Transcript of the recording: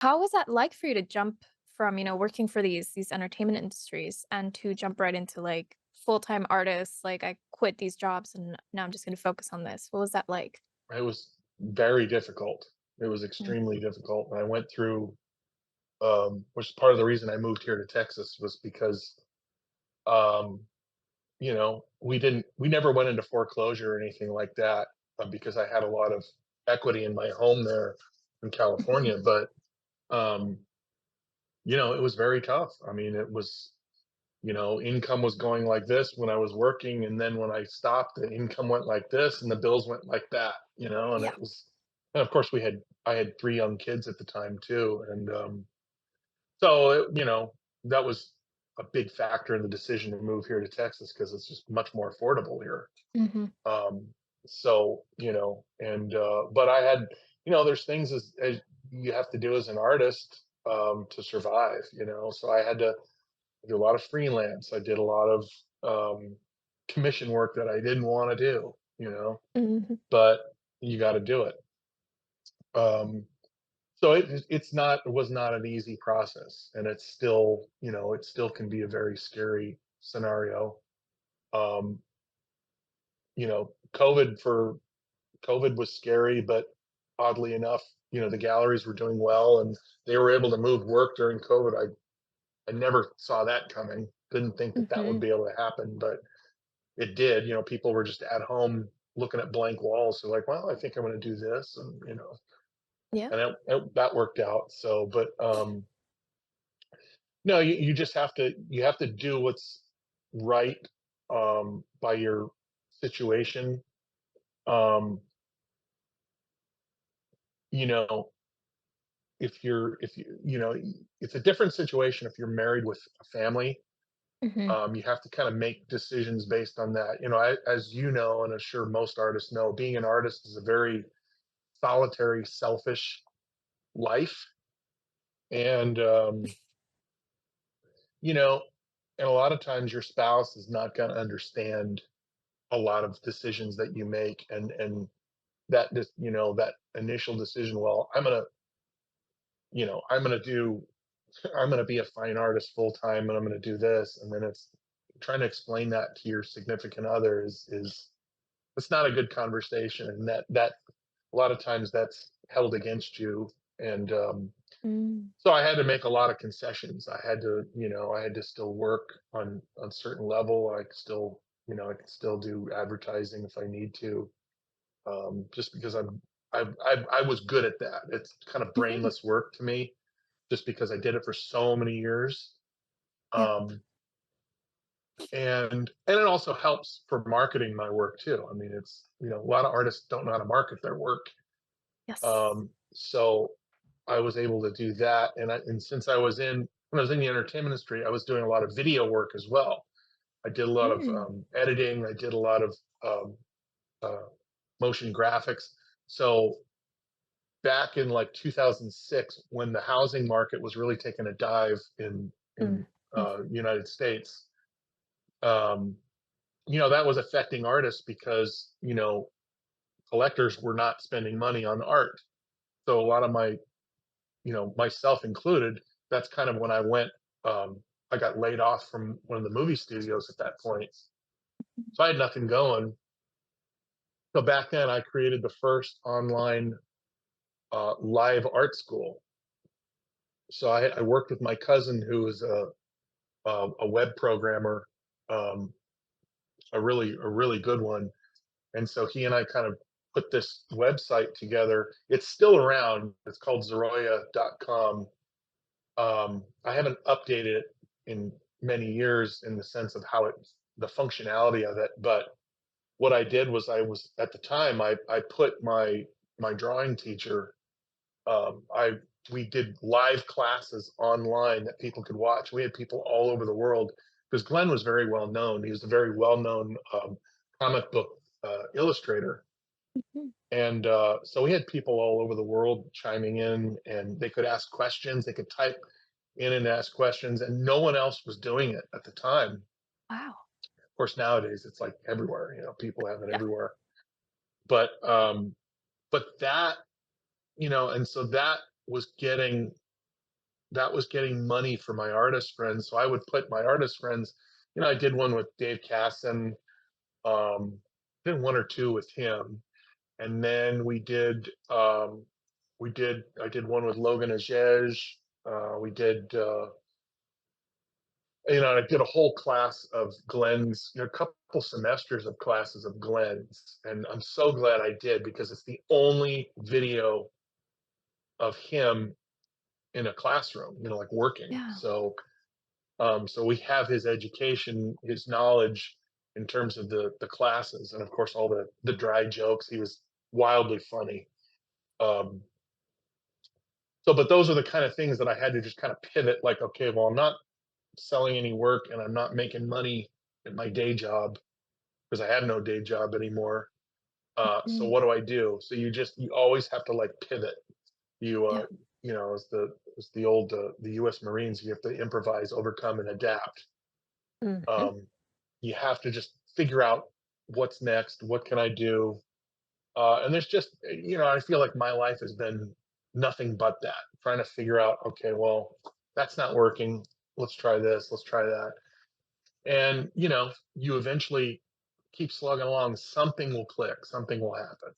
How was that like for you to jump from, working for these entertainment industries and to jump right into like full-time artists? Like I quit these jobs and now I'm just going to focus on this. What was that like? It was very difficult. It was Mm. extremely difficult, and I went through, which is part of the reason I moved here to Texas was because, um, we never went into foreclosure or anything like that, because I had a lot of equity in my home there in California, but, um, it was very tough. I mean, it was, income was going like this when I was working, and then when I stopped, the income went like this, and the bills went like that. And Yeah. it was, and of course, I had 3 young kids at the time too, and so that was a big factor in the decision to move here to Texas because it's just much more affordable here. Hmm. Um, so and but I had, there's things as you have to do as an artist to survive. So I had to do a lot of freelance. I did a lot of commission work that I didn't want to do, Hmm. but you got to do it. Um, so it was not an easy process, and it's still, it still can be a very scary scenario. Um, COVID was scary, but oddly enough, the galleries were doing well and they were able to move work during COVID. I never saw that coming. Didn't think that that would Hmm. be able to happen, but it did. People were just at home looking at blank walls. So like, well, I think I'm going to do this, and Yeah. that worked out. So, but no, you just you have to do what's right by your situation. Um, you know, if it's a different situation if you're married with a family. Hmm. You have to kind of make decisions based on that. As you know, and I'm sure most artists know, being an artist is a very solitary, selfish life, and you know, and a lot of times your spouse is not going to understand a lot of decisions that you make, and that initial decision. Well, I'm gonna do I'm going to be a fine artist full time, and I'm going to do this, and then it's trying to explain that to your significant other is it's not a good conversation, and that a lot of times that's held against you. And Mm. so I had to make a lot of concessions. I had to still work on certain level. I could still do advertising if I need to, just because I was good at that. It's kind of Hmm. brainless work to me, just because I did it for so many years. Yeah. Um, and it also helps for marketing my work too. I mean, it's a lot of artists don't know how to market their work. Yes. So I was able to do that, and since I was in when I was in the entertainment industry, I was doing a lot of video work as well. I did a lot of Mm. editing. I did a lot of um, uh, motion graphics. So back in like 2006, when the housing market was really taking a dive in Mm. Mm. United States, um, that was affecting artists because collectors were not spending money on art. So a lot of my myself included, that's kind of when I got laid off from one of the movie studios at that point. So I had nothing going. So back then, I created the first online live art school. So I worked with my cousin who was a web programmer, um, a really good one, and so he and I kind of put this website together. It's still around. It's called Zarolla.com. I haven't updated it in many years in the sense of the functionality of it. But what I did was I was at the time I put my drawing teacher. I We did live classes online that people could watch. We had people all over the world because Glenn was very well known. He was a very well known comic book illustrator. Mhm. And so we had people all over the world chiming in, and they could ask questions. They could type in and ask questions, and no one else was doing it at the time. Wow. Of course, nowadays it's like everywhere. People have it Yeah. everywhere. But that, and so that was getting. that was getting money for my artist friends. So I would put my artist friends, I did one with Dave Casson, did one or two with him. And then I did one with Logan Ajej. We did, I did a whole class of Glenn's, a couple semesters of classes of Glenn's. And I'm so glad I did because it's the only video of him in a classroom, like working. Yeah. So we have his education, his knowledge in terms of the classes, and of course all the dry jokes. He was wildly funny. Um, but those are the kind of things that I had to just kind of pivot. Like, okay, well, I'm not selling any work, and I'm not making money at my day job because I have no day job anymore. So Mhm. what do I do? So you always have to like pivot. You Yeah. as the old the U.S. Marines, you have to improvise, overcome, and adapt. Mhm. Um, you have to just figure out what's next. What can I do? And there's just, I feel like my life has been nothing but that, trying to figure out, okay, well, that's not working. Let's try this. Let's try that. And, you eventually keep slugging along. Something will click. Something will happen.